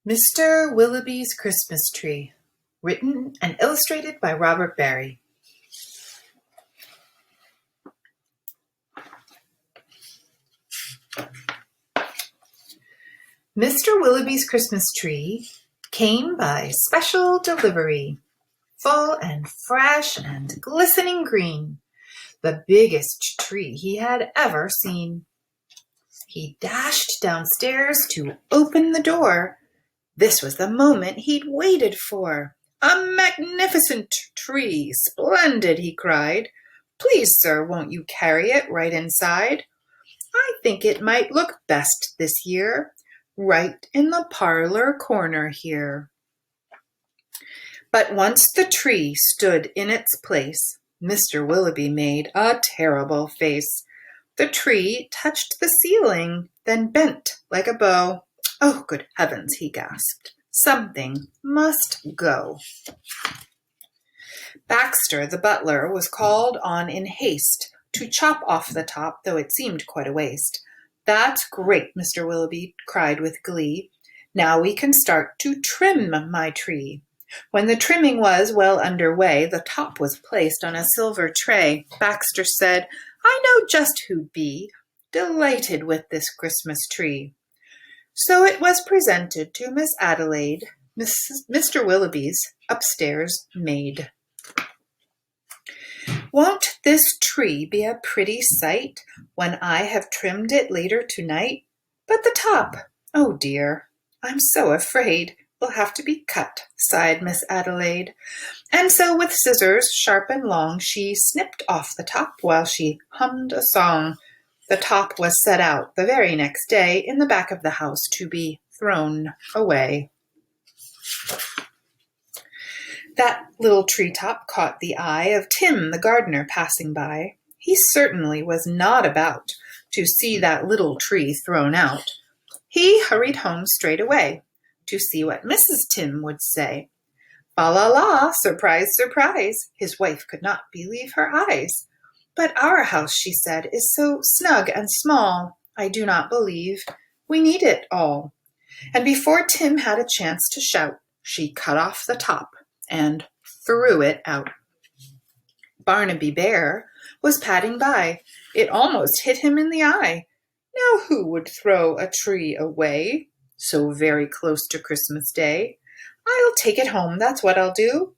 Mr. Willowby's Christmas Tree, written and illustrated by Robert Barry. Mr. Willowby's Christmas tree came by special delivery, full and fresh and glistening green, the biggest tree he had ever seen. He dashed downstairs to open the door. This was the moment he'd waited for. "A magnificent tree, splendid," he cried. "Please, sir, won't you carry it right inside? I think it might look best this year, right in the parlor corner here." But once the tree stood in its place, Mr. Willowby made a terrible face. The tree touched the ceiling, then bent like a bow. "Oh, good heavens," he gasped. "Something must go." Baxter, the butler, was called on in haste to chop off the top, though it seemed quite a waste. "That's great," Mr. Willowby cried with glee. "Now we can start to trim my tree." When the trimming was well under way, the top was placed on a silver tray. Baxter said, "I know just who'd be delighted with this Christmas tree." So it was presented to Miss Adelaide, Mr. Willowby's upstairs maid. "Won't this tree be a pretty sight when I have trimmed it later tonight? But the top, oh dear, I'm so afraid will have to be cut," sighed Miss Adelaide. And so with scissors sharp and long, she snipped off the top while she hummed a song. The top was set out the very next day in the back of the house to be thrown away. That little treetop caught the eye of Tim, the gardener, passing by. He certainly was not about to see that little tree thrown out. He hurried home straight away to see what Mrs. Tim would say. "Fa la la, surprise, surprise!" His wife could not believe her eyes. "But our house," she said, "is so snug and small. I do not believe we need it all." And before Tim had a chance to shout, she cut off the top and threw it out. Barnaby Bear was padding by. It almost hit him in the eye. Now who would throw a tree away so very close to Christmas Day? "I'll take it home, that's what I'll do.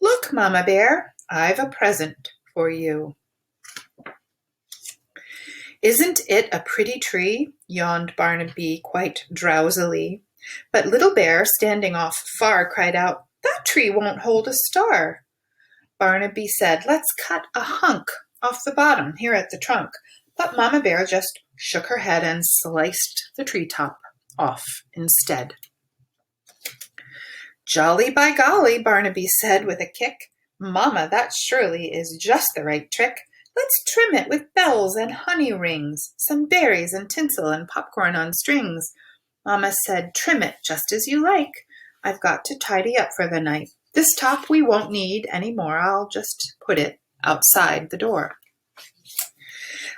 Look, Mamma Bear, I've a present for you." "Isn't it a pretty tree?" yawned Barnaby quite drowsily. But Little Bear, standing off far, cried out, "That tree won't hold a star." Barnaby said, "Let's cut a hunk off the bottom here at the trunk." But Mamma Bear just shook her head and sliced the treetop off instead. "Jolly by golly," Barnaby said with a kick. "Mamma, that surely is just the right trick. Let's trim it with bells and honey rings, some berries and tinsel and popcorn on strings." Mamma said, "Trim it just as you like. I've got to tidy up for the night. This top we won't need any more. I'll just put it outside the door."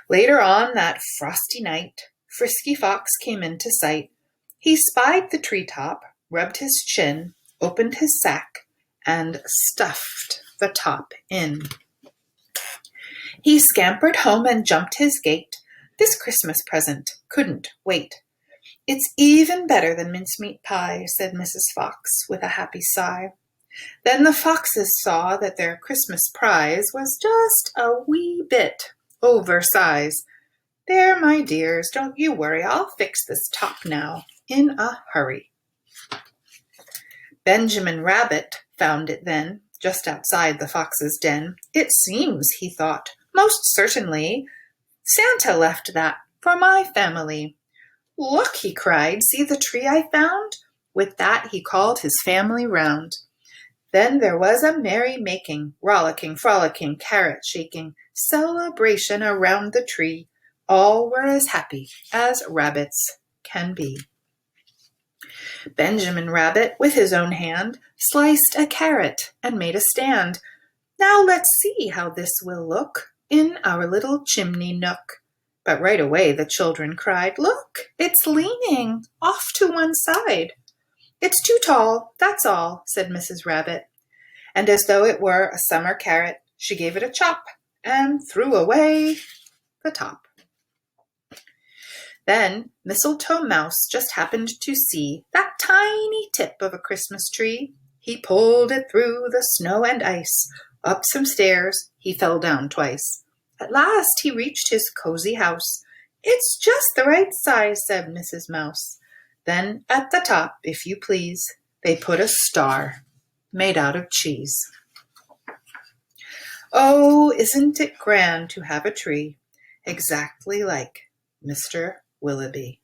Later on that frosty night, Frisky Fox came into sight. He spied the treetop, rubbed his chin, opened his sack, and stuffed the top in. He scampered home and jumped his gate. This Christmas present couldn't wait. "It's even better than mincemeat pie," said Mrs. Fox with a happy sigh. Then the foxes saw that their Christmas prize was just a wee bit oversize. "There, my dears, don't you worry. I'll fix this top now in a hurry." Benjamin Rabbit found it then, just outside the fox's den. "It seems," he thought, "most certainly Santa left that for my family." "Look," he cried, "see the tree I found?" With that he called his family round. Then there was a merry-making, rollicking, frolicking, carrot-shaking celebration around the tree. All were as happy as rabbits can be. Benjamin Rabbit, with his own hand, sliced a carrot and made a stand. "Now let's see how this will look in our little chimney nook." But right away the children cried, "Look, it's leaning off to one side." "It's too tall, that's all," said Mrs. Rabbit, and as though it were a summer carrot, she gave it a chop and threw away the top. Then Mistletoe Mouse just happened to see that tiny tip of a Christmas tree. He pulled it through the snow and ice. Up some stairs he fell down twice. At last he reached his cozy house. "It's just the right size," said Mrs. Mouse. Then at the top, if you please, they put a star made out of cheese. Oh, isn't it grand to have a tree exactly like Mr. Willowby?